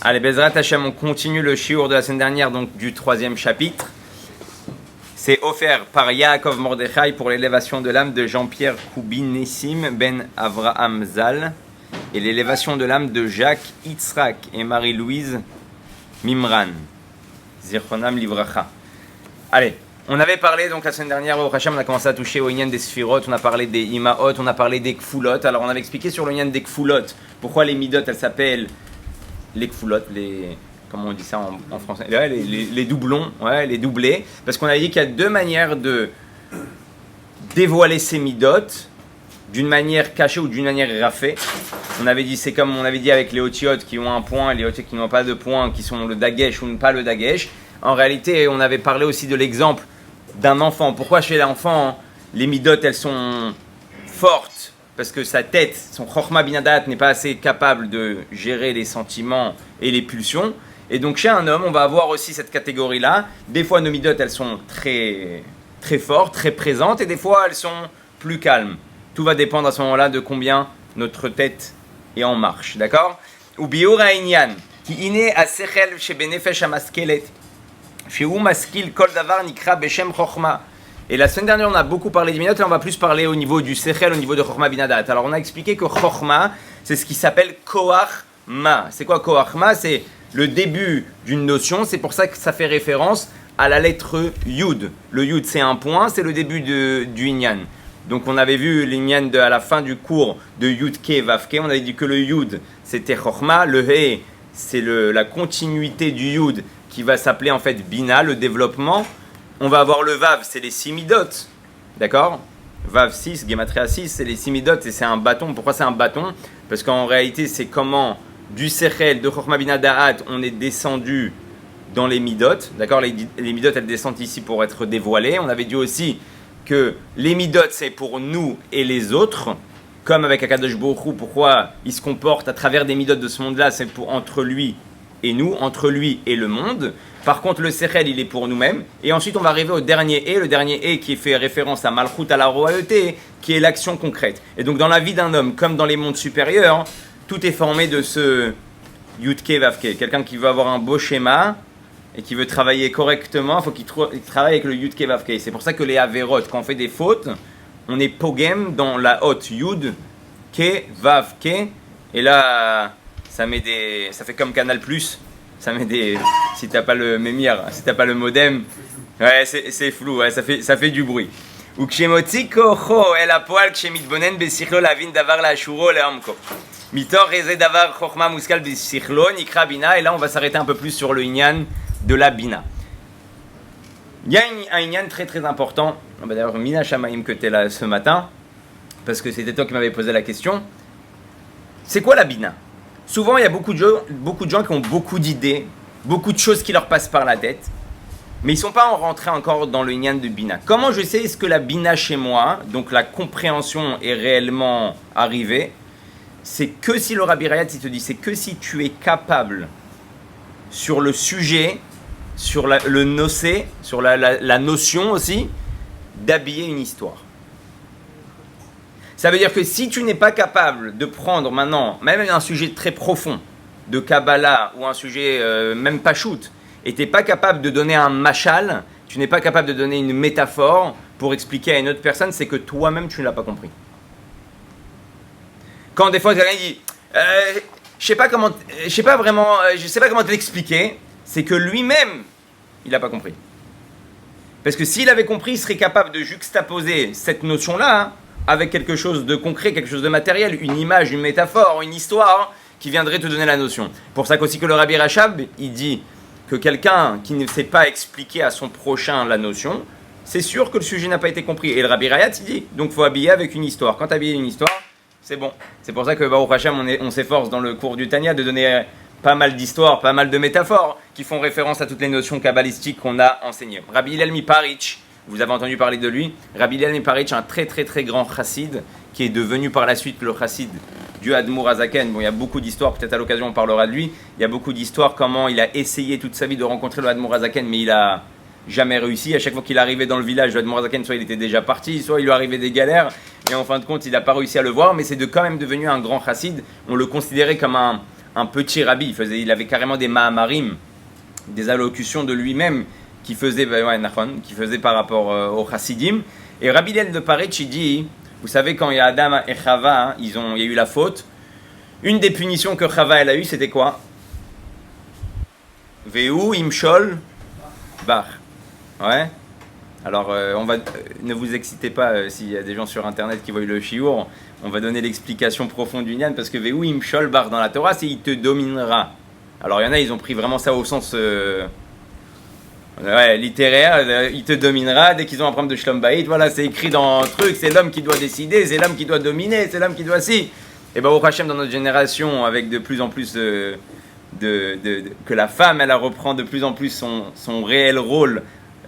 Allez, Bezrat Hashem, on continue le shiur de la semaine dernière, donc du 3e chapitre. C'est offert par Yaakov Mordechai pour l'élévation de l'âme de Jean-Pierre Koubinessim ben Avraham Zal et l'élévation de l'âme de Jacques Yitzhak et Marie-Louise Mimran. Zichronam Livracha. Allez, on avait parlé donc la semaine dernière au Hashem, on a commencé à toucher au Inyan des Sphirot, on a parlé des Imaot, on a parlé des Kfulot. Alors on avait expliqué sur le Inyan des Kfulot pourquoi les Midot elles s'appellent les Kfulot, les... Comment on dit ça en français, les doublons, ouais, les doublés. Parce qu'on a dit qu'il y a deux manières de dévoiler ces midot, d'une manière cachée ou d'une manière raffée. On avait dit, c'est comme on avait dit avec les otiotes qui ont un point et les otiotes qui n'ont pas de point, qui sont le dagesh ou pas le dagesh. En réalité, on avait parlé aussi de l'exemple d'un enfant. Pourquoi chez l'enfant, les midot, elles sont fortes? Parce que sa tête, son chokhma binadat n'est pas assez capable de gérer les sentiments et les pulsions. Et donc chez un homme, on va avoir aussi cette catégorie-là. Des fois, nos midot, elles sont très, très fortes, très présentes, et des fois, elles sont plus calmes. Tout va dépendre à ce moment-là de combien notre tête est en marche, d'accord? Ou biur ha'inyan, ki ine asechel shebenefesh hamaskelet, shehu maskil kol davar nikra beshem chokhma. Et la semaine dernière, on a beaucoup parlé des midot, et on va plus parler au niveau du sechel, au niveau de chokhma binadat. Alors, on a expliqué que chokhma, c'est ce qui s'appelle koach ma. C'est quoi koach ma? C'est le début d'une notion, c'est pour ça que ça fait référence à la lettre Yud. Le Yud, c'est un point, c'est le début du Inyan. Donc on avait vu l'Inyan à la fin du cours de Yud Ke Vav Ke, on avait dit que le Yud, c'était Chokhma, le He, c'est la continuité du Yud qui va s'appeler en fait Bina, le développement. On va avoir le Vav, c'est les 6 midot, d'accord? Vav 6, Gematria 6, c'est les 6 midot et c'est un bâton. Pourquoi c'est un bâton? Parce qu'en réalité, c'est comment du Sechel, de Chokhma Bina Da'at, on est descendu dans les midot, d'accord? Les midot, elles descendent ici pour être dévoilées. On avait dit aussi que les midot, c'est pour nous et les autres, comme avec Akadosh Baruch Hu, pourquoi il se comporte à travers des midot de ce monde-là, c'est pour entre lui et nous, entre lui et le monde. Par contre, le Sechel, il est pour nous-mêmes. Et ensuite, on va arriver au dernier le dernier qui fait référence à Malchut, à la royauté, qui est l'action concrète. Et donc, dans la vie d'un homme, comme dans les mondes supérieurs, tout est formé de ce Yudke Vavke. Quelqu'un qui veut avoir un beau schéma et qui veut travailler correctement, il faut qu'il travaille avec le Yudke Vavke. C'est pour ça que les Averot, quand on fait des fautes, on est pogem dans la haute Yud, Ke, Vavke. Et là, ça fait comme Canal+. Ça met des... Si t'as pas le mémir, si t'as pas le modem, ouais, c'est flou, ouais, ça fait du bruit. Ou kshemotzi kocho el apoal kshemitbonen besichlo lavin davar lashuro leamko. Mitor reze davar chokhma muskal besichlo nikra bina. Et là, on va s'arrêter un peu plus sur le inyan de la bina. Il y a un inyan très très important. D'ailleurs, Mina Shamaim que t'es là ce matin, parce que c'était toi qui m'avais posé la question. C'est quoi la bina? Souvent, il y a beaucoup de gens qui ont beaucoup d'idées, beaucoup de choses qui leur passent par la tête, mais ils ne sont pas rentrés encore dans le Inyan de Bina. Comment je sais est-ce que la Bina chez moi, donc la compréhension est réellement arrivée? C'est que si le Rabbi Rayat il te dit, c'est que si tu es capable sur le sujet, sur le nocé, sur la notion aussi, d'habiller une histoire. Ça veut dire que si tu n'es pas capable de prendre maintenant, même un sujet très profond, de Kabbalah ou un sujet même pas shoot, et tu n'es pas capable de donner un mashal, tu n'es pas capable de donner une métaphore pour expliquer à une autre personne, c'est que toi-même tu ne l'as pas compris. Quand des fois quelqu'un dit je sais pas comment te l'expliquer, c'est que lui-même il n'a pas compris. Parce que s'il avait compris, il serait capable de juxtaposer cette notion-là avec quelque chose de concret, quelque chose de matériel, une image, une métaphore, une histoire qui viendrait te donner la notion. Pour ça qu'aussi que le Rabbi Rachab, il dit que quelqu'un qui ne sait pas expliquer à son prochain la notion, c'est sûr que le sujet n'a pas été compris. Et le Rabbi Rayat, il dit, donc il faut habiller avec une histoire. Quand tu habilles une histoire, c'est bon. C'est pour ça que Baruch Hashem, on s'efforce dans le cours du Tanya de donner pas mal d'histoires, pas mal de métaphores qui font référence à toutes les notions kabbalistiques qu'on a enseignées. Rabbi Hillel Miparich, vous avez entendu parler de lui. Rabbi Hillel Miparich, un très très très grand chassid qui est devenu par la suite le chassid du Admour Azaken. Bon, il y a beaucoup d'histoires, peut-être à l'occasion on parlera de lui. Il y a beaucoup d'histoires comment il a essayé toute sa vie de rencontrer le Admour Azaken, mais il a jamais réussi. À chaque fois qu'il arrivait dans le village, le Admour Azaken, soit il était déjà parti, soit il lui arrivait des galères. Et en fin de compte, il n'a pas réussi à le voir, mais c'est quand même devenu un grand chassid. On le considérait comme un petit rabbi. Il avait carrément des ma'amarim, des allocutions de lui-même qui faisaient par rapport au chassidim. Et Rabbi Hillel de Paritch, il dit, vous savez, quand il y a Adam et Chava, il y a eu la faute. Une des punitions que Chava elle a eues, c'était quoi? Veu imshol bar. Ouais. Alors, ne vous excitez pas s'il y a des gens sur internet qui voient le shiur. On va donner l'explication profonde du Nyan parce que Veu imshol bar dans la Torah, c'est il te dominera. Alors, il y en a, ils ont pris vraiment ça au sens littéraire. Il te dominera dès qu'ils ont un problème de Shlom Bayit. Voilà, c'est écrit dans le truc. C'est l'homme qui doit décider, c'est l'homme qui doit dominer, c'est l'homme qui doit si. Et bien, au Hachem, dans notre génération, avec de plus en plus que la femme, elle reprend de plus en plus son réel rôle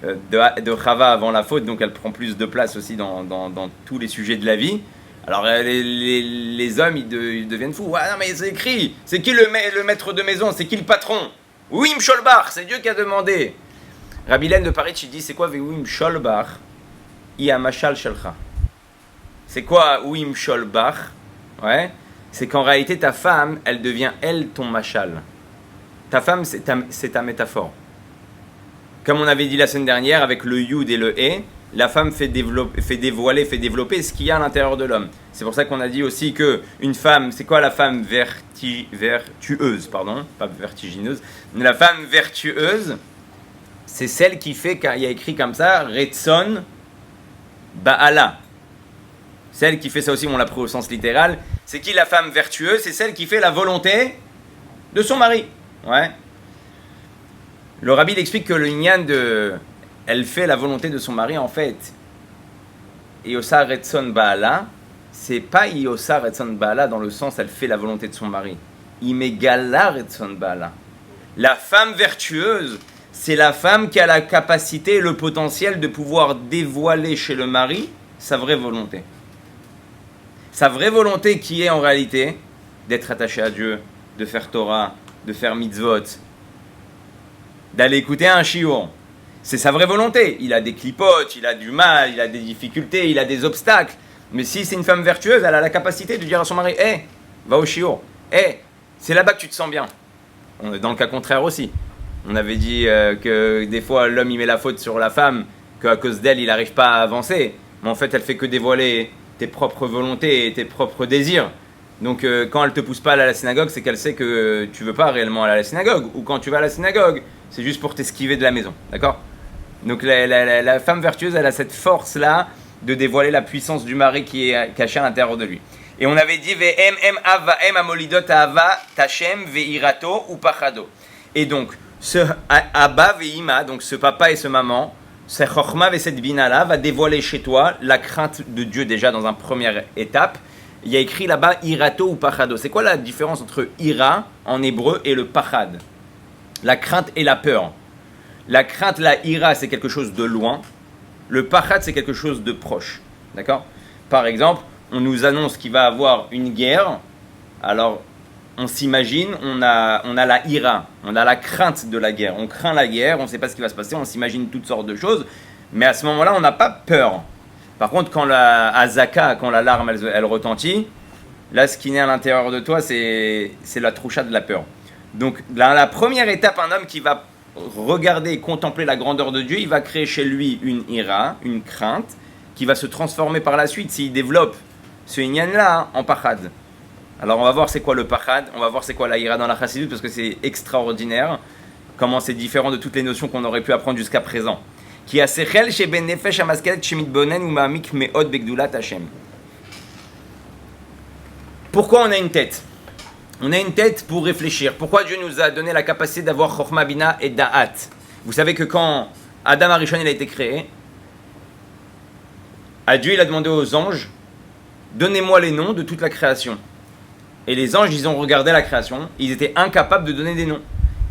de Chava avant la faute, donc elle prend plus de place aussi dans tous les sujets de la vie. Alors les hommes, ils deviennent fous. Ah non, mais c'est écrit. C'est qui le maître de maison? C'est qui le patron? Ouim Sholbar, c'est Dieu qui a demandé. Rabbi Hillel de Paritch, il dit, c'est quoi Ouim Sholbar? Ia mashal shelcha. C'est quoi Ouim Sholbar? Ouais, c'est qu'en réalité, ta femme, elle devient, elle, ton machal. Ta femme, c'est ta métaphore. Comme on avait dit la semaine dernière, avec le yud et le e, la femme fait dévoiler, fait développer ce qu'il y a à l'intérieur de l'homme. C'est pour ça qu'on a dit aussi qu'une femme, c'est quoi la femme vertueuse, pardon, pas vertigineuse, mais la femme vertueuse, c'est celle qui fait, car il y a écrit comme ça, Retson Ba'ala. Celle qui fait ça aussi, on l'a pris au sens littéral. C'est qui la femme vertueuse? C'est celle qui fait la volonté de son mari. Ouais. Le rabbi explique que le nyan elle fait la volonté de son mari, en fait. Iosa Retson Baala, c'est pas Iosa Retson Baala dans le sens elle fait la volonté de son mari. Imegala Retson Baala. La femme vertueuse, c'est la femme qui a la capacité et le potentiel de pouvoir dévoiler chez le mari sa vraie volonté. Sa vraie volonté qui est en réalité d'être attaché à Dieu, de faire Torah, de faire mitzvot, d'aller écouter un shiur. C'est sa vraie volonté. Il a des clipotes, il a du mal, il a des difficultés, il a des obstacles. Mais si c'est une femme vertueuse, elle a la capacité de dire à son mari, hey, va au shiur. Hey, c'est là-bas que tu te sens bien. On est dans le cas contraire aussi. On avait dit que des fois l'homme il met la faute sur la femme, qu'à cause d'elle il n'arrive pas à avancer. Mais en fait elle fait que dévoiler tes propres volontés et tes propres désirs. Donc quand elle te pousse pas à aller à la synagogue, c'est qu'elle sait que tu veux pas réellement aller à la synagogue. Ou quand tu vas à la synagogue, c'est juste pour t'esquiver de la maison. D'accord? Donc la femme vertueuse, elle a cette force-là de dévoiler la puissance du mari qui est cachée à l'intérieur de lui. Et on avait dit Ve'em avaem amolidot ava tachem ve'irato ou pachado. Et donc ce Abba ve'ima, donc ce papa et ce maman, ce Chochma ve'set bina-là va dévoiler chez toi la crainte de Dieu déjà dans une première étape. Il y a écrit là-bas irato ou pachado. C'est quoi la différence entre ira en hébreu et le pachad? La crainte et la peur. La crainte, la ira, c'est quelque chose de loin. Le pachad, c'est quelque chose de proche. D'accord? Par exemple, on nous annonce qu'il va y avoir une guerre. Alors, on s'imagine, on a la ira, on a la crainte de la guerre. On craint la guerre, on ne sait pas ce qui va se passer, on s'imagine toutes sortes de choses. Mais à ce moment-là, on n'a pas peur. Par contre, quand la azaka, quand l'alarme, elle retentit, là, ce qui naît à l'intérieur de toi, c'est la troucha de la peur. Donc, dans la première étape, un homme qui va regarder et contempler la grandeur de Dieu, il va créer chez lui une ira, une crainte, qui va se transformer par la suite, s'il développe ce inyan-là, en pachad. Alors, on va voir c'est quoi le pachad, on va voir c'est quoi la ira dans la chassidut, parce que c'est extraordinaire, comment c'est différent de toutes les notions qu'on aurait pu apprendre jusqu'à présent. Qui a sechel chez ben nefesh amaskelet shemit bonen ou ma'amik me'od begdulat Hashem. Pourquoi on a une tête? On a une tête pour réfléchir. Pourquoi Dieu nous a donné la capacité d'avoir Chochma, Bina et Da'at? Vous savez que quand Adam Arishon il a été créé, à Dieu il a demandé aux anges, donnez-moi les noms de toute la création. Et les anges ils ont regardé la création, ils étaient incapables de donner des noms.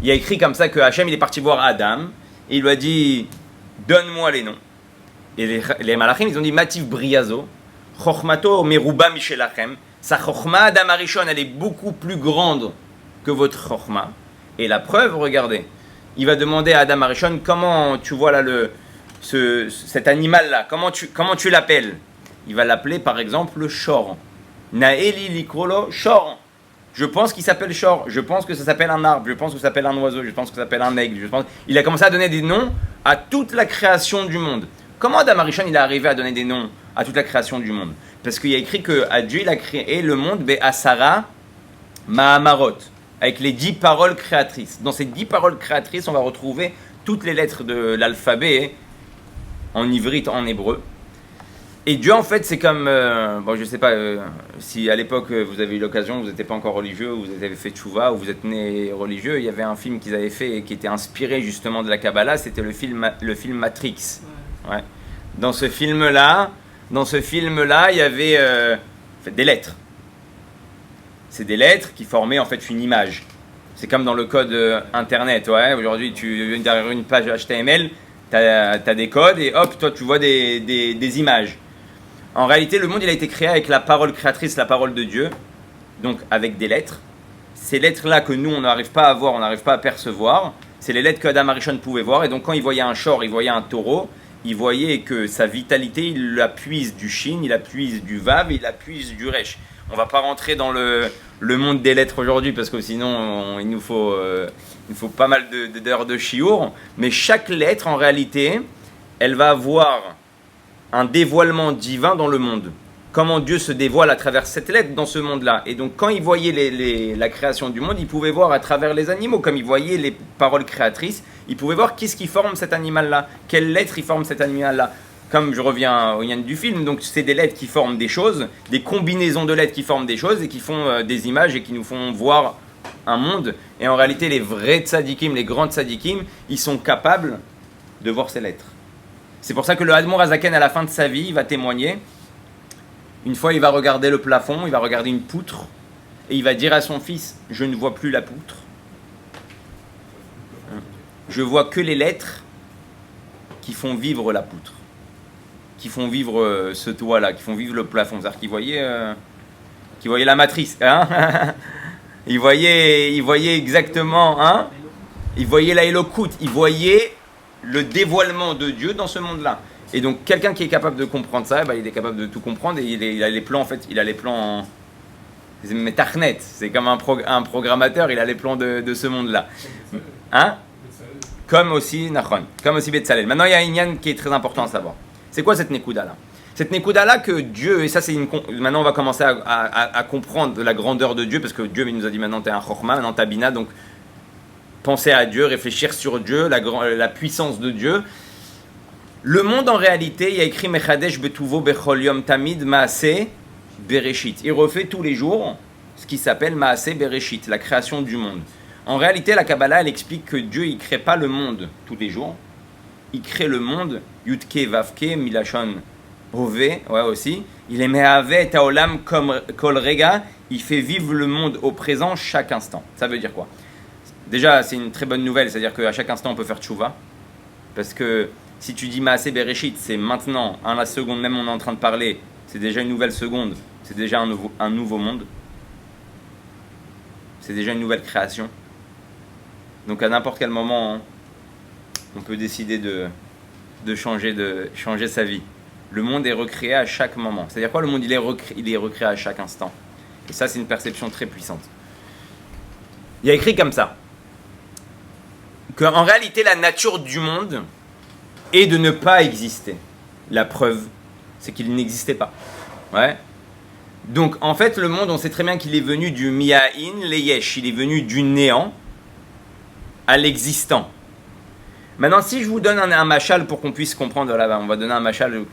Il y a écrit comme ça que Hachem il est parti voir Adam, et il lui a dit, donne-moi les noms. Et les malachim ils ont dit, Mativ Briazo, Chochmato Meruba Mishelachem. Sa chokhma, Adam Arishon, elle est beaucoup plus grande que votre chokhma. Et la preuve, regardez, il va demander à Adam Arishon, comment tu vois là cet animal-là, comment tu l'appelles? Il va l'appeler par exemple le shor. Naeli likrolo shor. Je pense qu'il s'appelle Shor, je pense que ça s'appelle un arbre, je pense que ça s'appelle un oiseau, je pense que ça s'appelle un aigle. Il a commencé à donner des noms à toute la création du monde. Comment Adam Arishon il est arrivé à donner des noms à toute la création du monde? Parce qu'il y a écrit que Dieu il a créé le monde Be'asara Mahamarot, avec les 10 paroles créatrices. Dans ces 10 paroles créatrices, on va retrouver toutes les lettres de l'alphabet en ivrite, en hébreu. Et Dieu, en fait, c'est comme... bon, je ne sais pas si à l'époque vous avez eu l'occasion, vous n'étiez pas encore religieux, ou vous avez fait tchouva, ou vous êtes né religieux. Il y avait un film qu'ils avaient fait qui était inspiré justement de la Kabbalah, c'était le film Matrix. Ouais. Dans ce film-là, il y avait des lettres. C'est des lettres qui formaient en fait une image. C'est comme dans le code Internet. Ouais. Aujourd'hui, derrière une page HTML, tu as des codes et hop, toi, tu vois des images. En réalité, le monde il a été créé avec la parole créatrice, la parole de Dieu, donc avec des lettres. Ces lettres-là que nous, on n'arrive pas à voir, on n'arrive pas à percevoir, c'est les lettres que Adam Arishon pouvait voir. Et donc, quand il voyait un shor, il voyait un taureau, il voyait que sa vitalité, il la puise du shin, il la puise du vav, il la puise du resh. On ne va pas rentrer dans le monde des lettres aujourd'hui parce que sinon, il nous faut pas mal d'heures de chiour. Mais chaque lettre, en réalité, elle va avoir un dévoilement divin dans le monde. Comment Dieu se dévoile à travers cette lettre dans ce monde-là. Et donc, quand il voyait la création du monde, il pouvait voir à travers les animaux. Comme il voyait les paroles créatrices, il pouvait voir qu'est-ce qui forme cet animal-là. Quelle lettre il forme cet animal-là. Comme je reviens au yann du film, donc c'est des lettres qui forment des choses, des combinaisons de lettres qui forment des choses et qui font des images et qui nous font voir un monde. Et en réalité, les vrais tzadikim, les grands tzadikim, ils sont capables de voir ces lettres. C'est pour ça que le Admor Hazaken, à la fin de sa vie, il va témoigner. Une fois, il va regarder le plafond, il va regarder une poutre, et il va dire à son fils, je ne vois plus la poutre. Je vois que les lettres qui font vivre la poutre, qui font vivre ce toit-là, qui font vivre le plafond. C'est-à-dire qu'il voyait la matrice. Hein. il voyait exactement, hein. Il voyait la Elokout, il voyait le dévoilement de Dieu dans ce monde-là. Et donc, quelqu'un qui est capable de comprendre ça, il est capable de tout comprendre et il a les plans, en fait, il a les plans en Metachnet. C'est comme un programmateur, il a les plans de ce monde-là. Hein? Comme aussi Nachon, comme aussi Betzalel. Maintenant, il y a une yann qui est très important à savoir. C'est quoi cette Nekuda-là? Cette Nekuda-là que Dieu, et ça c'est maintenant on va commencer à comprendre la grandeur de Dieu, parce que Dieu il nous a dit maintenant t'es un Chokhmah, maintenant t'es Bina, donc penser à Dieu, réfléchir sur Dieu, la puissance de Dieu. Le monde en réalité, il y a écrit Mechadesh betuvo bechol yom tamid maaseh bereshit. Il refait tous les jours ce qui s'appelle maaseh bereshit, la création du monde. En réalité, la Kabbalah elle explique que Dieu il crée pas le monde tous les jours. Il crée le monde, Yudke Vavke Milachon Hove, ouais aussi. Il est Mehavé Taolam comme Kol Rega, il fait vivre le monde au présent chaque instant. Ça veut dire quoi? Déjà, c'est une très bonne nouvelle, c'est-à-dire qu'à chaque instant on peut faire tchouva. Parce que si tu dis Maaseh Bereshit, c'est maintenant, à la seconde même on est en train de parler, c'est déjà une nouvelle seconde, c'est déjà un nouveau monde. C'est déjà une nouvelle création. Donc à n'importe quel moment, hein, on peut décider de changer sa vie. Le monde est recréé à chaque moment. C'est-à-dire quoi? Le monde il est recréé à chaque instant. Et ça, c'est une perception très puissante. Il y a écrit comme ça qu'en réalité, la nature du monde est de ne pas exister. La preuve, c'est qu'il n'existait pas. Ouais. Donc, en fait, le monde, on sait très bien qu'il est venu du mi'ahin leyesh. Il est venu du néant à l'existant. Maintenant, si je vous donne un machal pour qu'on puisse comprendre, là, on va donner un machal,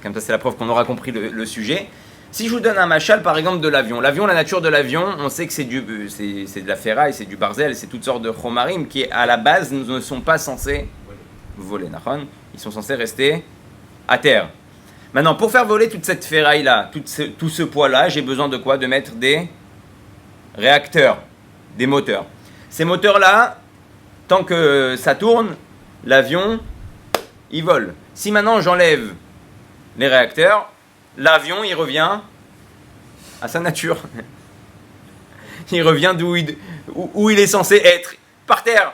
comme ça c'est la preuve qu'on aura compris le sujet. Si je vous donne un machal, par exemple, de l'avion. L'avion, la nature de l'avion, on sait que c'est de la ferraille, c'est du barzel, c'est toutes sortes de chomarim qui, à la base, ne sont pas censés voler. Ils sont censés rester à terre. Maintenant, pour faire voler toute cette ferraille-là, tout ce poids-là, j'ai besoin de quoi? De mettre des réacteurs, des moteurs. Ces moteurs-là, tant que ça tourne, l'avion, il vole. Si maintenant j'enlève les réacteurs, l'avion, il revient à sa nature. Il revient où il est censé être, par terre.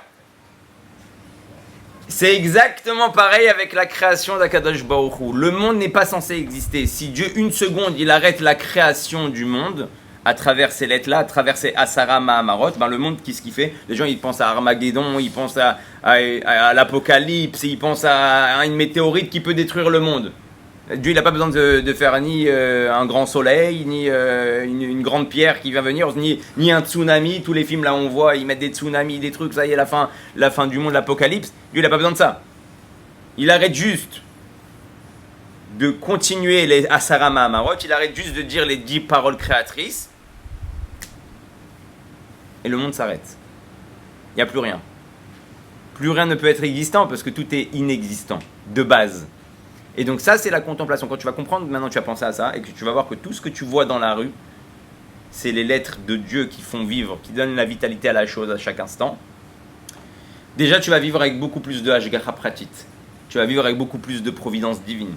C'est exactement pareil avec la création d'Akadosh Baruch Hu. Le monde n'est pas censé exister. Si Dieu, une seconde, il arrête la création du monde, à travers ces lettres-là, à travers ces Asara Mahamarot, ben le monde, qu'est-ce qu'il fait? Les gens, ils pensent à Armageddon, ils pensent à l'Apocalypse, ils pensent à une météorite qui peut détruire le monde. Dieu, il n'a pas besoin de faire ni un grand soleil, ni une grande pierre qui va venir, ni un tsunami. Tous les films, là, on voit, ils mettent des tsunamis, des trucs, ça y est, la fin du monde, l'Apocalypse. Dieu, il n'a pas besoin de ça. Il arrête juste de continuer les Asara Mahamarot, il arrête juste de dire les 10 paroles créatrices, et le monde s'arrête. Il n'y a plus rien. Plus rien ne peut être existant parce que tout est inexistant, de base. Et donc ça, c'est la contemplation. Quand tu vas comprendre, maintenant tu vas penser à ça, et que tu vas voir que tout ce que tu vois dans la rue, c'est les lettres de Dieu qui font vivre, qui donnent la vitalité à la chose à chaque instant. Déjà, tu vas vivre avec beaucoup plus de Hashgacha Pratit. Tu vas vivre avec beaucoup plus de providence divine.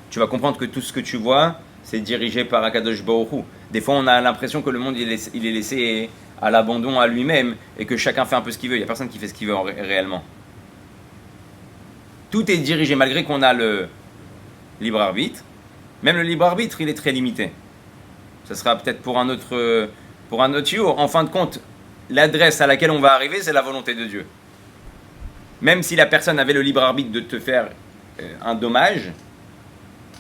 Tu vas comprendre que tout ce que tu vois, c'est dirigé par Akadosh Baruch Hu. Des fois, on a l'impression que le monde il est laissé à l'abandon à lui-même et que chacun fait un peu ce qu'il veut. Il n'y a personne qui fait ce qu'il veut réellement. Tout est dirigé, malgré qu'on a le libre arbitre. Même le libre arbitre, il est très limité. Ce sera peut-être pour un autre jour. En fin de compte, l'adresse à laquelle on va arriver, c'est la volonté de Dieu. Même si la personne avait le libre arbitre de te faire un dommage,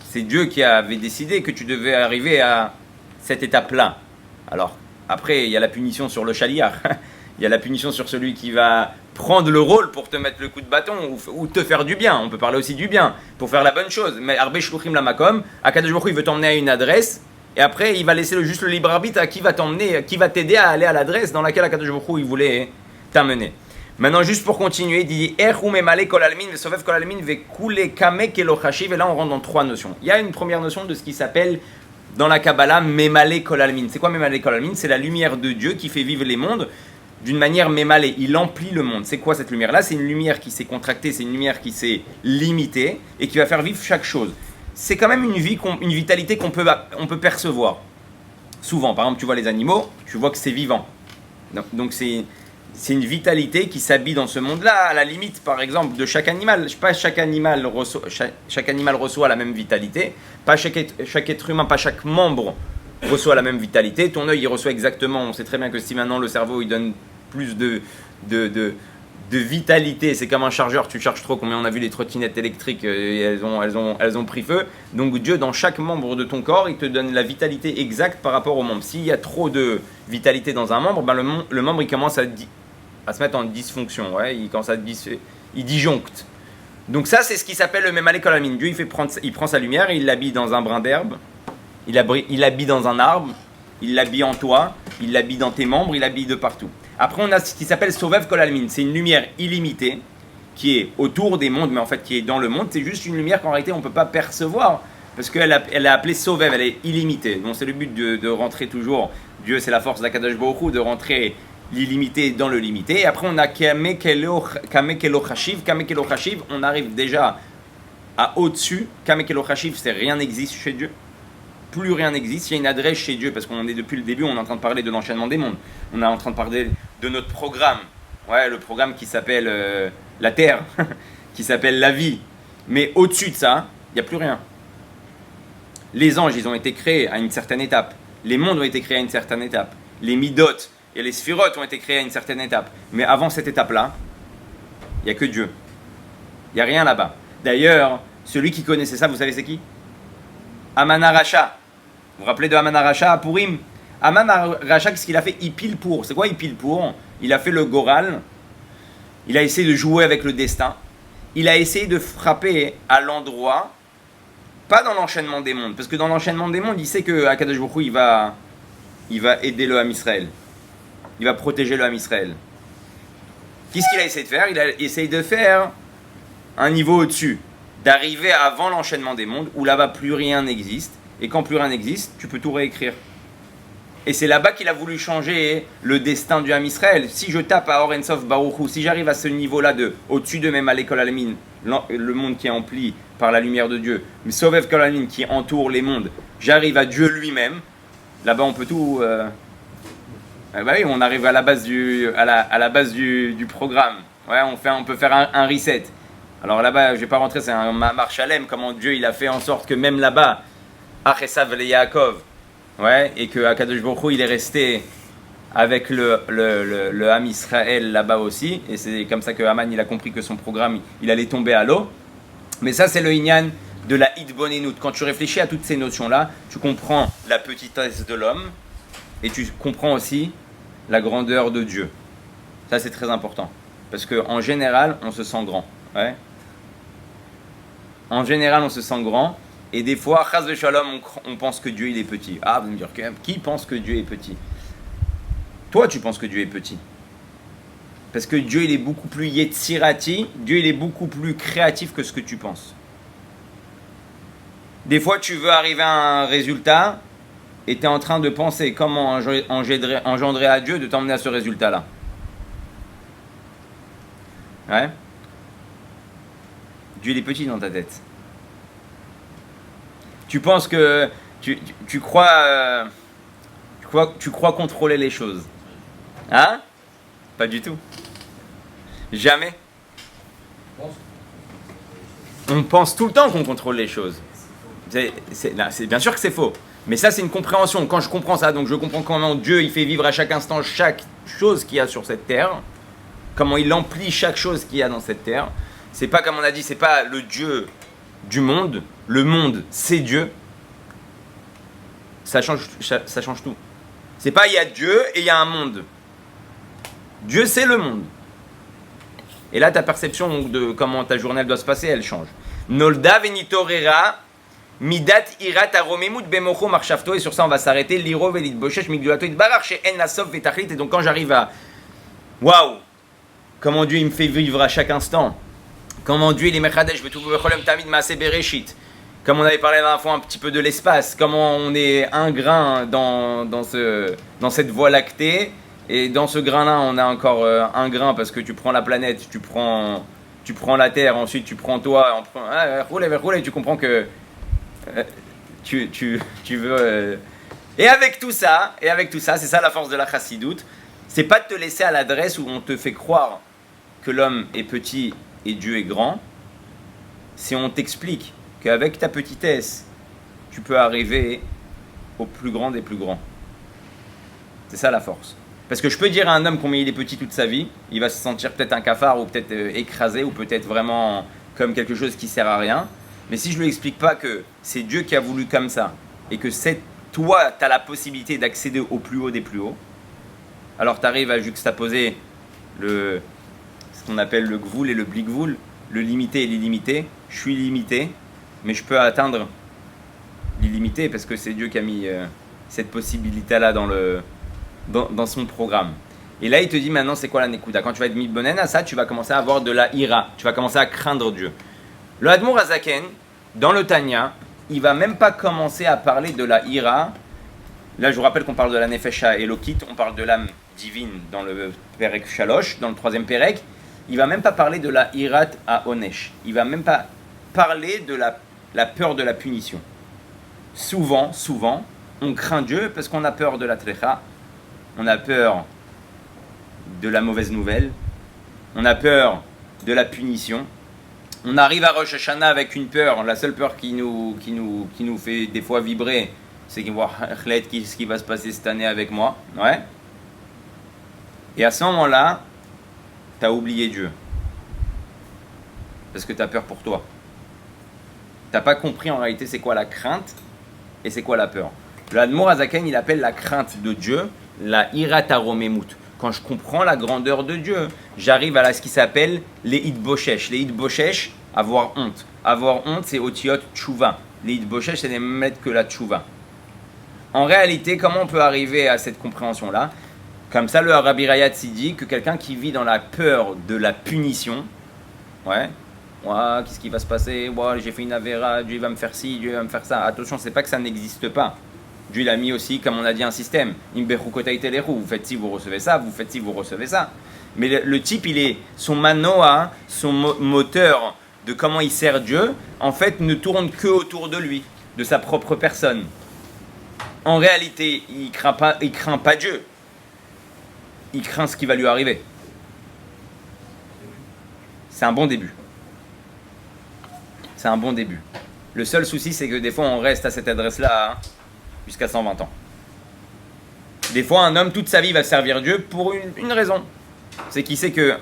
c'est Dieu qui avait décidé que tu devais arriver à cette étape-là. Alors, après, il y a la punition sur le chaliar. Il y a la punition sur celui qui va prendre le rôle pour te mettre le coup de bâton ou te faire du bien. On peut parler aussi du bien, pour faire la bonne chose. Mais Arbe Shluchim Lamakom, Akadosh Baruch Hu, il veut t'emmener à une adresse, et après, il va laisser juste le libre arbitre à qui va t'emmener, qui va t'aider à aller à l'adresse dans laquelle Akadosh Baruch Hu, il voulait t'amener. Maintenant, juste pour continuer, il dit et là, on rentre dans 3 notions. Il y a une première notion de ce qui s'appelle dans la Kabbalah Memale Kol Almin. C'est quoi Memale Kol Almin? C'est la lumière de Dieu qui fait vivre les mondes d'une manière Memale. Il emplit le monde. C'est quoi cette lumière-là? C'est une lumière qui s'est contractée, c'est une lumière qui s'est limitée et qui va faire vivre chaque chose. C'est quand même une vitalité qu'on peut percevoir. Souvent, par exemple, tu vois les animaux, tu vois que c'est vivant. Donc c'est une vitalité qui s'habille dans ce monde-là, à la limite, par exemple, de chaque animal. Pas chaque animal reçoit la même vitalité, pas chaque être humain, pas chaque membre reçoit la même vitalité. Ton œil, il reçoit exactement, on sait très bien que si maintenant le cerveau, il donne plus de vitalité, c'est comme un chargeur, tu charges trop, combien on a vu les trottinettes électriques, elles ont pris feu. Donc Dieu, dans chaque membre de ton corps, il te donne la vitalité exacte par rapport au membre. S'il y a trop de vitalité dans un membre, ben le membre, il commence à se mettre en dysfonction, ouais, il disjoncte. Donc ça, c'est ce qui s'appelle le Memale Kol Almin. Dieu, il prend sa lumière et il l'habille dans un brin d'herbe, il l'habille dans un arbre, il l'habille en toi, il l'habille dans tes membres, il l'habille de partout. Après, on a ce qui s'appelle Sovev Kol Almin. C'est une lumière illimitée qui est autour des mondes, mais en fait qui est dans le monde. C'est juste une lumière qu'en réalité, on ne peut pas percevoir parce qu'elle est appelée Sovev, elle est illimitée. Donc c'est le but de rentrer toujours. Dieu, c'est la force d'Akadosh Baruch Hu, de rentrer l'illimité dans le limité. Et après, on a Kame Kelo Chashiv. Kame Kelo Chashiv, on arrive déjà à au-dessus. Kame Kelo Chashiv, c'est rien n'existe chez Dieu. Plus rien n'existe. Il y a une adresse chez Dieu parce qu'on est depuis le début, on est en train de parler de l'enchaînement des mondes. On est en train de parler de notre programme. Ouais, le programme qui s'appelle la Terre, qui s'appelle la vie. Mais au-dessus de ça, il n'y a plus rien. Les anges, ils ont été créés à une certaine étape. Les mondes ont été créés à une certaine étape. Les midot et les sphirotes ont été créés à une certaine étape. Mais avant cette étape-là, il n'y a que Dieu. Il n'y a rien là-bas. D'ailleurs, celui qui connaissait ça, vous savez c'est qui? Aman Aracha. Vous vous rappelez de Aman Aracha à Purim? Aman Aracha, qu'est-ce qu'il a fait? Il pile pour. C'est quoi il pile pour? Il a fait le Goral. Il a essayé de jouer avec le destin. Il a essayé de frapper à l'endroit, pas dans l'enchaînement des mondes. Parce que dans l'enchaînement des mondes, il sait que Akadosh Baruch Hu, il va aider le Ham Israël. Il va protéger le Ham Israël. Qu'est-ce qu'il a essayé de faire? Il a essayé de faire un niveau au-dessus. D'arriver avant l'enchaînement des mondes, où là-bas plus rien n'existe. Et quand plus rien n'existe, tu peux tout réécrire. Et c'est là-bas qu'il a voulu changer le destin du Ham Israël. Si je tape à Or Ein Sof Baruch Hu, si j'arrive à ce niveau-là au-dessus de même à l'école Almin, le monde qui est empli par la lumière de Dieu, mais Sovev Kol Almin qui entoure les mondes, j'arrive à Dieu lui-même. Là-bas, on peut tout. Bah oui, on arrive à la base du programme. Ouais, on peut faire un reset. Alors là-bas, je ne vais pas rentrer, c'est un Mahar Shalem, comment Dieu il a fait en sorte que même là-bas, Achesav le Yaakov, Ouais, et que Akadosh Baruch Hu, il est resté avec le Ham Israël là-bas aussi, et c'est comme ça que Haman il a compris que son programme il allait tomber à l'eau. Mais ça c'est le Inyan de la Hitbonenut. Quand tu réfléchis à toutes ces notions-là, tu comprends la petitesse de l'homme et tu comprends aussi la grandeur de Dieu. Ça c'est très important, parce qu'en général on se sent grand. Ouais. En général on se sent grand, et des fois, chas v'shalom, on pense que Dieu il est petit. Ah, vous me dire qui pense que Dieu est petit? Toi, tu penses que Dieu est petit. Parce que Dieu, il est beaucoup plus yetzirati, Dieu, il est beaucoup plus créatif que ce que tu penses. Des fois, tu veux arriver à un résultat et tu es en train de penser comment engendrer à Dieu de t'emmener à ce résultat-là. Ouais. Dieu, il est petit dans ta tête. Tu penses que tu crois contrôler les choses. Hein? Pas du tout. Jamais. On pense tout le temps qu'on contrôle les choses. C'est bien sûr que c'est faux. Mais ça, c'est une compréhension. Quand je comprends ça, donc je comprends comment Dieu il fait vivre à chaque instant chaque chose qu'il y a sur cette terre, comment il emplit chaque chose qu'il y a dans cette terre. C'est pas comme on a dit, c'est pas le Dieu du monde. Le monde, c'est Dieu. Ça change tout. C'est pas il y a Dieu et il y a un monde. Dieu, c'est le monde. Et là, ta perception de comment ta journée doit se passer, elle change. Nolda venitorera midat irat aromemut bemocho marchavto. Et sur ça, on va s'arrêter. Liro velit boshesh migdulato itbarach she'en nasof vetachlit. Et donc, quand j'arrive à waouh, comment Dieu il me fait vivre à chaque instant. Comment Dieu il est mechadesh betuvu becholem tamid maaseh bereshit. Comme on avait parlé la dernière fois un petit peu de l'espace, comment on est un grain dans cette voie lactée. Et dans ce grain-là, on a encore un grain parce que tu prends la planète, tu prends la Terre, ensuite tu prends toi, roule, tu comprends que tu veux... Et avec tout ça, c'est ça la force de la chassidoute, c'est pas de te laisser à l'adresse où on te fait croire que l'homme est petit et Dieu est grand, si on t'explique qu'avec ta petitesse, tu peux arriver au plus grand des plus grands. C'est ça la force. Parce que je peux dire à un homme combien il est petit toute sa vie, il va se sentir peut-être un cafard ou peut-être écrasé ou peut-être vraiment comme quelque chose qui sert à rien. Mais si je lui explique pas que c'est Dieu qui a voulu comme ça et que toi, tu as la possibilité d'accéder au plus haut des plus hauts, alors tu arrives à juxtaposer ce qu'on appelle le gvoul et le bligvoul, le limité et l'illimité. Je suis limité, mais je peux atteindre l'illimité parce que c'est Dieu qui a mis cette possibilité-là dans son programme. Et là, il te dit maintenant, c'est quoi la Nekuda? Quand tu vas être mitbonen à ça, tu vas commencer à avoir de la ira. Tu vas commencer à craindre Dieu. Le Admour Azaken, dans le Tanya, il va même pas commencer à parler de la ira. Là, je vous rappelle qu'on parle de la Nefesha Elokit, on parle de l'âme divine dans le Perek Shalosh, dans le troisième Perek. Il va même pas parler de la irat à Onesh. Il va même pas parler de la peur de la punition. Souvent, on craint Dieu parce qu'on a peur de la trecha. On a peur de la mauvaise nouvelle, on a peur de la punition. On arrive à Rosh Hashanah avec une peur, la seule peur qui nous fait des fois vibrer, c'est qu'il voit ce qui va se passer cette année avec moi. Ouais. Et à ce moment-là, tu as oublié Dieu. Parce que tu as peur pour toi. Tu n'as pas compris en réalité c'est quoi la crainte et c'est quoi la peur. Le Admour Azaken, il appelle la crainte de Dieu la irataromemut. Quand je comprends la grandeur de Dieu, j'arrive à ce qui s'appelle les hitboshesh. Les hitboshesh, avoir honte. Avoir honte, c'est otiot tchouva. Les hitboshesh, c'est ne mettre que la tchouva. En réalité, comment on peut arriver à cette compréhension-là? Comme ça, le Rabbi Rayatz dit que quelqu'un qui vit dans la peur de la punition, ouais, qu'est-ce qui va se passer? J'ai fait une avéra, Dieu va me faire ci, Dieu va me faire ça. Attention, c'est pas que ça n'existe pas. Dieu l'a mis aussi, comme on a dit, un système. Vous faites ci, vous recevez ça, vous faites ci, vous recevez ça. Mais le type, son manoa, son moteur de comment il sert Dieu, en fait, ne tourne que autour de lui, de sa propre personne. En réalité, il craint pas Dieu. Il craint ce qui va lui arriver. C'est un bon début. C'est un bon début. Le seul souci, c'est que des fois, on reste à cette adresse-là jusqu'à 120 ans. Des fois, un homme, toute sa vie, va servir Dieu pour une raison. C'est qu'il sait que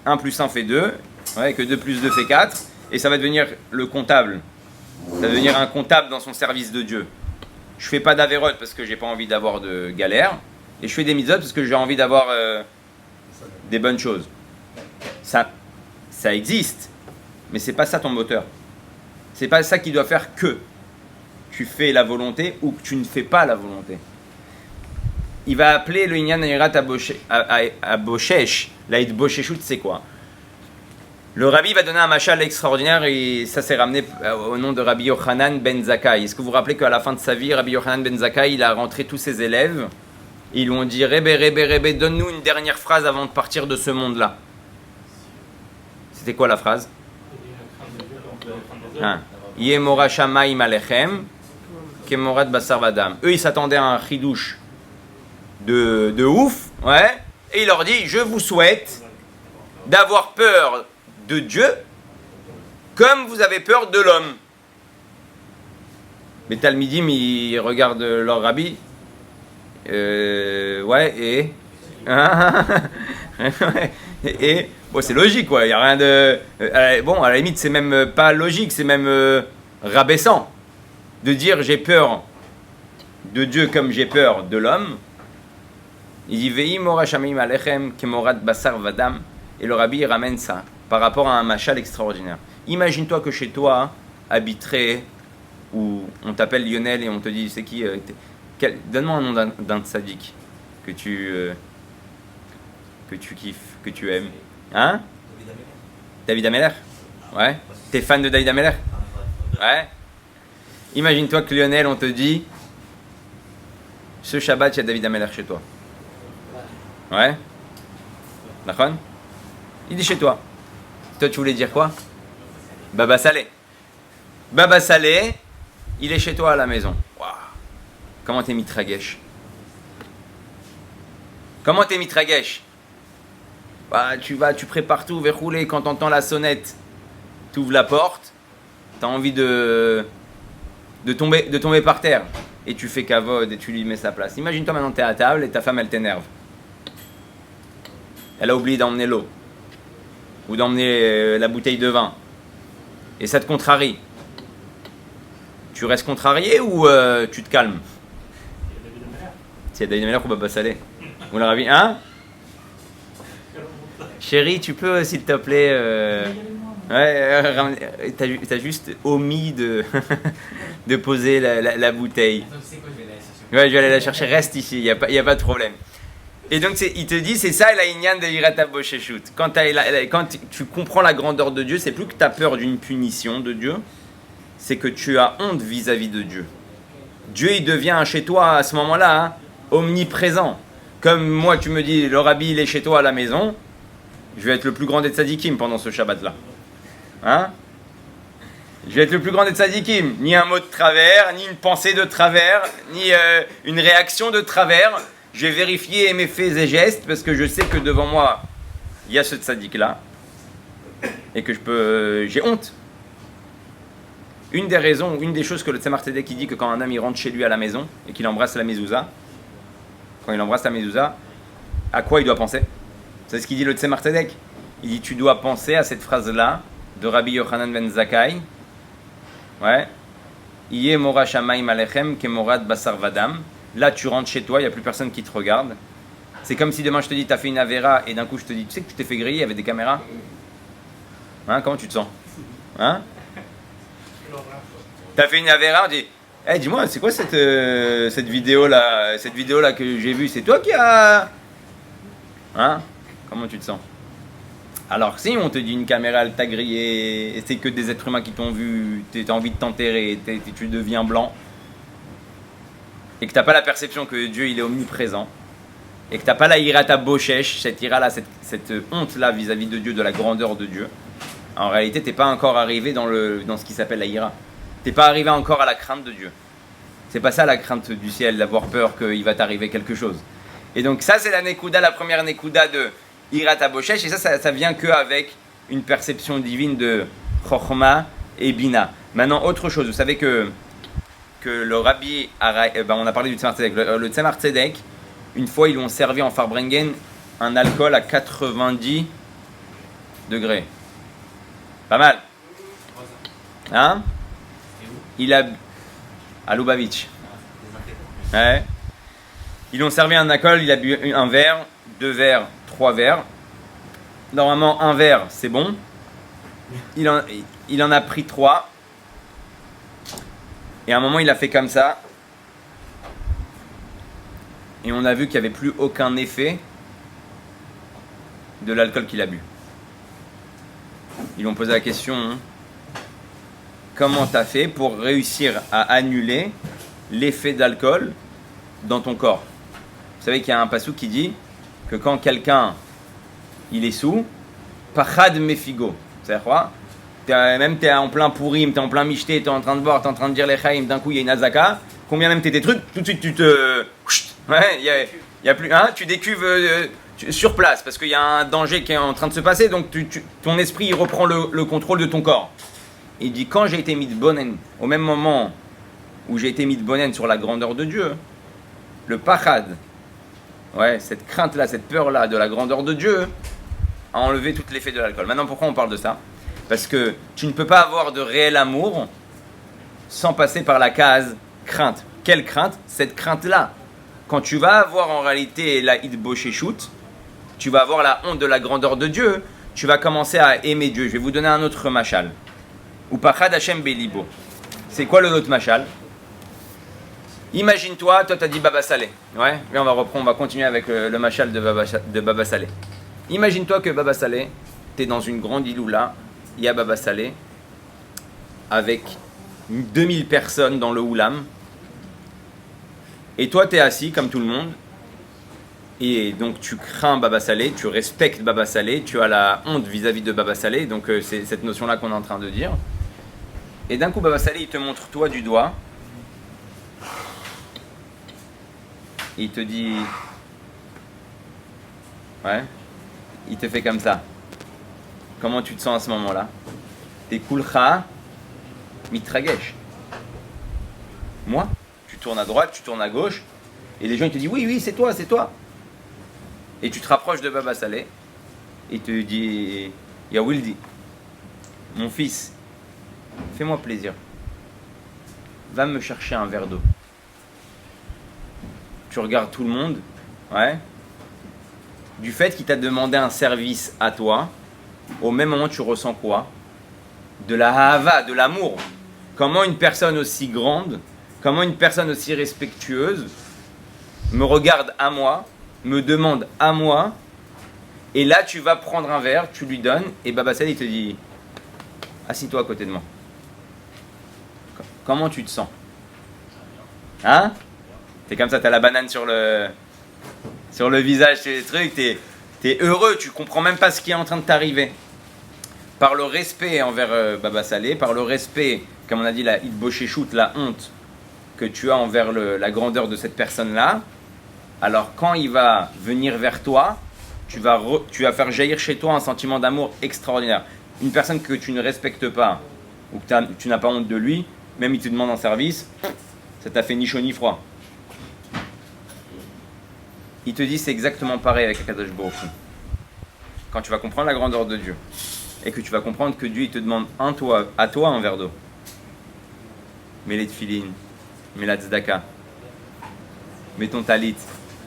1 plus 1 fait 2, ouais, que 2 plus 2 fait 4, et ça va devenir le comptable. Ça va devenir un comptable dans son service de Dieu. Je fais pas d'avérote parce que j'ai pas envie d'avoir de galère, et je fais des mitzvot parce que j'ai envie d'avoir des bonnes choses. Ça existe, mais c'est pas ça ton moteur. C'est pas ça qui doit faire que tu fais la volonté ou que tu ne fais pas la volonté. Il va appeler le Inyan Yirat Aboshesh. La Bosheshut, c'est quoi? Le Rabbi va donner un machal extraordinaire et ça s'est ramené au nom de Rabbi Yochanan ben Zakkai. Est-ce que vous vous rappelez qu'à la fin de sa vie, Rabbi Yochanan ben Zakkai, il a rentré tous ses élèves. Ils lui ont dit Rebbe, donne-nous une dernière phrase avant de partir de ce monde-là. C'était quoi la phrase? Yemora Shamayim Alechem, Kemorat Basar Vadam. Eux, ils s'attendaient à un chidouche de ouf, ouais, et il leur dit je vous souhaite d'avoir peur de Dieu comme vous avez peur de l'homme. Les Talmidim, ils regardent leur rabbi, ouais, et bon, c'est logique, quoi, il n'y a rien de... bon, à la limite, c'est même pas logique, c'est même rabaissant de dire j'ai peur de Dieu comme j'ai peur de l'homme. Il dit Vehi mora shamim alechem kemorat basar vadam. Et le rabbi ramène ça par rapport à un machal extraordinaire. Imagine-toi que chez toi habiterait, où on t'appelle Lionel et on te dit c'est qui donne-moi un nom d'un tzaddik que tu kiffes, que tu aimes. Hein? David Ameller. Ouais. T'es fan de David Ameller? Ouais. Imagine-toi que Lionel, on te dit ce Shabbat, il y a David Ameller chez toi. Ouais. D'accord? Il dit chez toi. Toi, tu voulais dire quoi? Baba Salé. Baba Salé, il est chez toi à la maison. Waouh. Comment t'es mitragesh? Comment t'es mitragesh? Bah, tu prépares tout, verroulé, quand t'entends la sonnette, tu ouvres la porte, t'as envie de tomber par terre. Et tu fais kavod et tu lui mets sa place. Imagine-toi maintenant t'es à table et ta femme elle t'énerve. Elle a oublié d'emmener l'eau. Ou d'emmener la bouteille de vin. Et ça te contrarie. Tu restes contrarié ou tu te calmes? C'est David Ameller ou Baba Salé? Ou la Ravi, hein? Chérie, tu peux s'il te plaît... Ouais, t'as juste omis de poser la bouteille. Ouais, je vais aller la chercher. Reste ici, il n'y a pas de problème. Et donc, il te dit, c'est ça la Inyan de Yirat Bosheshut. Quand tu comprends la grandeur de Dieu, c'est plus que tu as peur d'une punition de Dieu, c'est que tu as honte vis-à-vis de Dieu. Dieu, il devient chez toi à ce moment-là, hein, omniprésent. Comme moi, tu me dis, le rabbi, il est chez toi à la maison, je vais être le plus grand des tzadikim pendant ce Shabbat-là. Hein? Je vais être le plus grand des tzadikim. Ni un mot de travers, ni une pensée de travers, ni une réaction de travers. Je vais vérifier mes faits et gestes parce que je sais que devant moi, il y a ce tzaddik-là et que j'ai honte. Une des choses que le Tzemar Tzedek dit que quand un homme il rentre chez lui à la maison et qu'il embrasse la mezouza, à quoi il doit penser? C'est ce qu'il dit le Tzemar Tzedek. Il dit tu dois penser à cette phrase-là de Rabbi Yochanan ben Zakkai. Ouais. Iye mora shamayim alechem kemorat basar vadam. Là, tu rentres chez toi, il n'y a plus personne qui te regarde. C'est comme si demain je te dis, tu as fait une avéra, et d'un coup je te dis, tu sais que tu t'es fait griller avec des caméras? Hein, comment tu te sens? Hein? Tu as fait une avéra, on dit, hey, dis-moi, c'est quoi cette vidéo-là que j'ai vue? C'est toi qui as... Hein? Comment tu te sens? Alors si on te dit une caméra, elle t'a grillé, et c'est que des êtres humains qui t'ont vu, tu as envie de t'enterrer, tu deviens blanc, et que tu n'as pas la perception que Dieu il est omniprésent, et que tu n'as pas la Yirat Boshesh, cette ira-là, cette honte-là vis-à-vis de Dieu, de la grandeur de Dieu, en réalité tu n'es pas encore arrivé dans ce qui s'appelle la Yira. Tu n'es pas arrivé encore à la crainte de Dieu. C'est pas ça la crainte du ciel, d'avoir peur qu'il va t'arriver quelque chose. Et donc ça c'est la Nekuda, la première Nekuda de Yirat Boshesh, et ça vient qu'avec une perception divine de Chochma et Bina. Maintenant autre chose, vous savez que le Rabbi, on a parlé du Tzemar Tzedek, le Tzemar Tzedek, Une fois, ils lui ont servi en Farbrengen un alcool à 90 degrés. Pas mal. Hein? Il a... à Lubavitch. Ouais. Ils lui ont servi un alcool, il a bu un verre, 2 verres, 3 verres. Normalement, un verre, c'est bon. Il en a pris 3. Et à un moment, il a fait comme ça. Et on a vu qu'il n'y avait plus aucun effet de l'alcool qu'il a bu. Ils lui ont posé la question, hein, comment tu as fait pour réussir à annuler l'effet d'alcool dans ton corps? Vous savez qu'il y a un passou qui dit que quand quelqu'un il est sous, pachad mefigo. C'est-à-dire quoi? Même tu es en plein pourim, tu es en plein michté, tu es en train de boire, tu es en train de dire les chaim, d'un coup il y a une azaka, combien même tu tes trucs, tout de suite tu te... Ouais, il y a plus... Hein, tu décuves sur place parce qu'il y a un danger qui est en train de se passer, donc ton esprit il reprend le contrôle de ton corps. Il dit quand j'ai été mis de bonen, au même moment où j'ai été mis de bonen sur la grandeur de Dieu, le pachad, ouais, cette crainte-là, cette peur-là de la grandeur de Dieu, a enlevé tout l'effet de l'alcool. Maintenant, pourquoi on parle de ça? Parce que tu ne peux pas avoir de réel amour sans passer par la case crainte. Quelle crainte? Cette crainte-là. Quand tu vas avoir en réalité la hitbosheshut, tu vas avoir la honte de la grandeur de Dieu, tu vas commencer à aimer Dieu. Je vais vous donner un autre machal. Ou pachad Hashem belibo. C'est quoi le autre machal? Imagine-toi, toi tu as dit Baba Salé. Ouais, mais on va continuer avec le machal de Baba Salé. Imagine-toi que Baba Salé, tu es dans une grande iloula, il y a Baba Salé, avec 2000 personnes dans le oulam, et toi tu es assis comme tout le monde, et donc tu crains Baba Salé, tu respectes Baba Salé, tu as la honte vis-à-vis de Baba Salé, donc c'est cette notion-là qu'on est en train de dire. Et d'un coup Baba Salé, il te montre toi du doigt, et il te dit, ouais, il te fait comme ça. Comment tu te sens à ce moment-là? T'es kulcha mitragesh. Moi, tu tournes à droite, tu tournes à gauche, et les gens ils te disent oui, oui, c'est toi, c'est toi. Et tu te rapproches de Baba Salé, et il te dit, Ya Wildi, mon fils, fais-moi plaisir, va me chercher un verre d'eau. Tu regardes tout le monde, ouais. Du fait qu'il t'a demandé un service à toi, au même moment tu ressens quoi? De la hava, de l'amour. Comment une personne aussi grande, comment une personne aussi respectueuse me regarde à moi, me demande à moi, et là tu vas prendre un verre, tu lui donnes, et Baba Salé il te dit assis-toi à côté de moi. Comment tu te sens? Hein? T'es comme ça, t'as la banane sur le visage, c'est des trucs, t'es heureux, tu comprends même pas ce qui est en train de t'arriver. Par le respect envers Baba Salé, par le respect, comme on a dit, la hitbosheshut, la honte que tu as envers la grandeur de cette personne-là, alors quand il va venir vers toi, tu vas faire jaillir chez toi un sentiment d'amour extraordinaire. Une personne que tu ne respectes pas, ou que tu n'as pas honte de lui, même il te demande un service, ça t'a fait ni chaud ni froid. Il te dit c'est exactement pareil avec Akadosh Baruch Hu. Quand tu vas comprendre la grandeur de Dieu et que tu vas comprendre que Dieu il te demande à toi un verre d'eau. Mets les tefilines, mets la tzedaka, mets ton talit,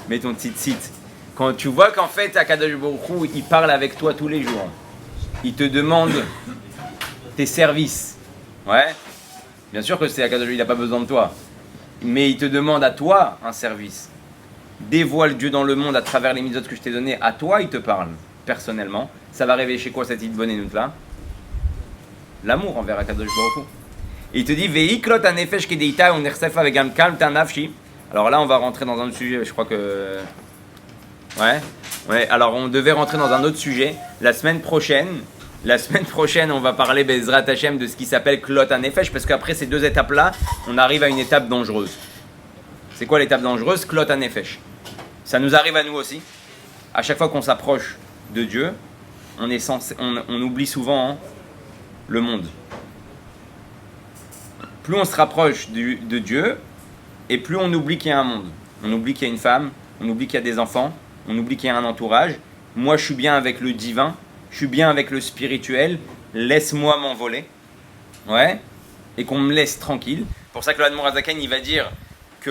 mets ton tzitzit. Quand tu vois qu'en fait Akadosh Baruch Hu il parle avec toi tous les jours, il te demande tes services. Ouais, bien sûr que c'est Akadosh Baruch Hu, il n'a pas besoin de toi, mais il te demande à toi un service. Dévoile Dieu dans le monde à travers les mitzvot que je t'ai donné, à toi il te parle personnellement. Ça va réveiller chez quoi cette hitbonenut là? L'amour envers Akadosh Baruch Hu. Et il te dit Veiklot anefesh kedeita unersef avec un kalm tanafshi. Alors là on va rentrer dans un autre sujet, je crois que ouais. Alors on devait rentrer dans un autre sujet la semaine prochaine. On va parler Bezrat Hashem de ce qui s'appelle Klot anefesh, parce qu'après ces deux étapes là on arrive à une étape dangereuse. C'est quoi l'étape dangereuse? Klot anefesh. Ça nous arrive à nous aussi. À chaque fois qu'on s'approche de Dieu, on oublie souvent le monde. Plus on se rapproche de Dieu, et plus on oublie qu'il y a un monde. On oublie qu'il y a une femme, on oublie qu'il y a des enfants, on oublie qu'il y a un entourage. Moi, je suis bien avec le divin, je suis bien avec le spirituel, laisse-moi m'envoler. Ouais, et qu'on me laisse tranquille. C'est pour ça que l'Admor Azaken, il va dire que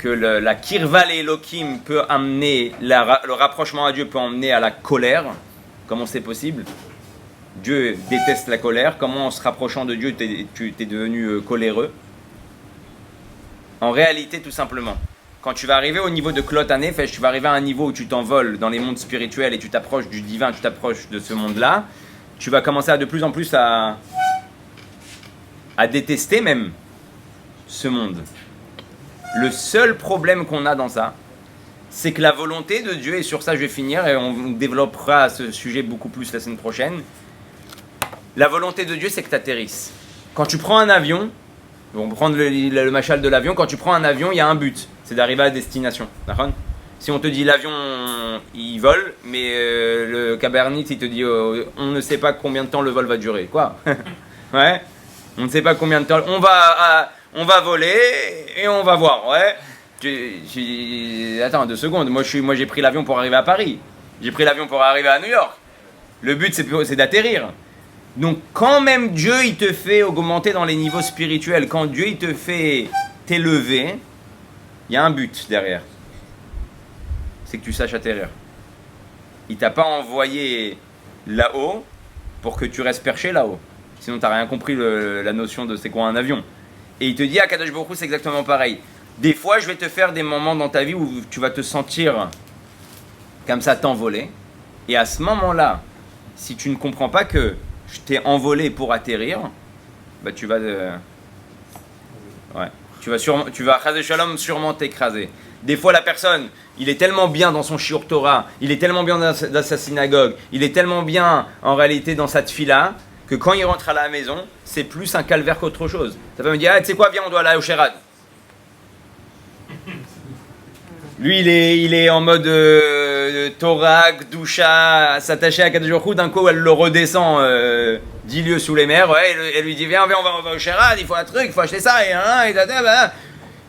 la Kirval et Elohim peut amener, le rapprochement à Dieu peut emmener à la colère. Comment c'est possible? Dieu déteste la colère. Comment en se rapprochant de Dieu, tu es devenu coléreux? En réalité, tout simplement, quand tu vas arriver au niveau de Klot HaNefesh, tu vas arriver à un niveau où tu t'envoles dans les mondes spirituels et tu t'approches du divin, tu t'approches de ce monde-là, tu vas commencer de plus en plus à détester même ce monde. Le seul problème qu'on a dans ça, c'est que la volonté de Dieu, et sur ça je vais finir, et on développera ce sujet beaucoup plus la semaine prochaine, la volonté de Dieu, c'est que tu atterrisses. Quand tu prends un avion, on va prendre le machal de l'avion, quand tu prends un avion, il y a un but, c'est d'arriver à destination. D'accord ? Si on te dit l'avion, il vole, mais le Cabernet, il te dit on ne sait pas combien de temps le vol va durer. Quoi ? Ouais ? On ne sait pas combien de temps. On va voler et on va voir. Ouais. Attends 2 secondes. Moi, j'ai pris l'avion pour arriver à Paris. J'ai pris l'avion pour arriver à New York. Le but, c'est d'atterrir. Donc, quand même Dieu, il te fait augmenter dans les niveaux spirituels, quand Dieu, il te fait t'élever, il y a un but derrière. C'est que tu saches atterrir. Il t'a pas envoyé là-haut pour que tu restes perché là-haut. Sinon, tu n'as rien compris la notion de c'est quoi un avion. Et il te dit à Kadosh Baruch Hu, c'est exactement pareil. Des fois, je vais te faire des moments dans ta vie où tu vas te sentir comme ça t'envoler. Et à ce moment-là, si tu ne comprends pas que je t'ai envolé pour atterrir, bah tu vas Chazé Shalom, sûrement t'écraser. Des fois, la personne, il est tellement bien dans son shiur Torah, il est tellement bien dans sa synagogue, il est tellement bien en réalité dans sa tfila, que quand il rentre à la maison, c'est plus un calvaire qu'autre chose. Ça peut me dire, tu sais quoi, viens, on doit aller au Sherad. Lui, il est en mode Torah, Gdusha, s'attacher à Kadosh Baruch Hu, d'un coup, elle le redescend 10 lieues sous les mers, ouais, elle lui dit, viens, on va au Sherad, il faut un truc, il faut acheter ça,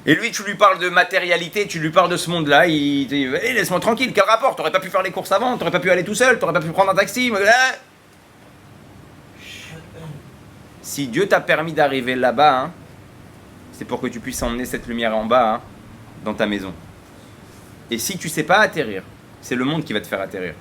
et lui, tu lui parles de matérialité, tu lui parles de ce monde-là, il te dit, hey, laisse-moi tranquille, quel rapport? T'aurais pas pu faire les courses avant, t'aurais pas pu aller tout seul, t'aurais pas pu prendre un taxi, Si Dieu t'a permis d'arriver là-bas, hein, c'est pour que tu puisses emmener cette lumière en bas, hein, dans ta maison. Et si tu ne sais pas atterrir, c'est le monde qui va te faire atterrir.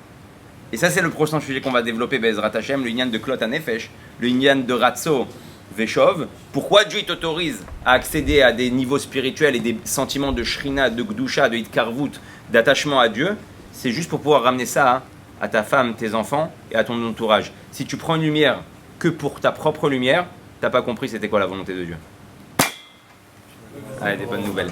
Et ça, c'est le prochain sujet qu'on va développer, Be'ezrat Hashem, le Inyan de Klot HaNefesh, le Inyan de Ratso Veshov. Pourquoi Dieu t'autorise à accéder à des niveaux spirituels et des sentiments de Shrina, de Gdusha, de Hitkarvut, d'attachement à Dieu? C'est juste pour pouvoir ramener ça, hein, à ta femme, tes enfants et à ton entourage. Si tu prends une lumière que pour ta propre lumière, tu n'as pas compris c'était quoi la volonté de Dieu. Allez, des bonnes nouvelles.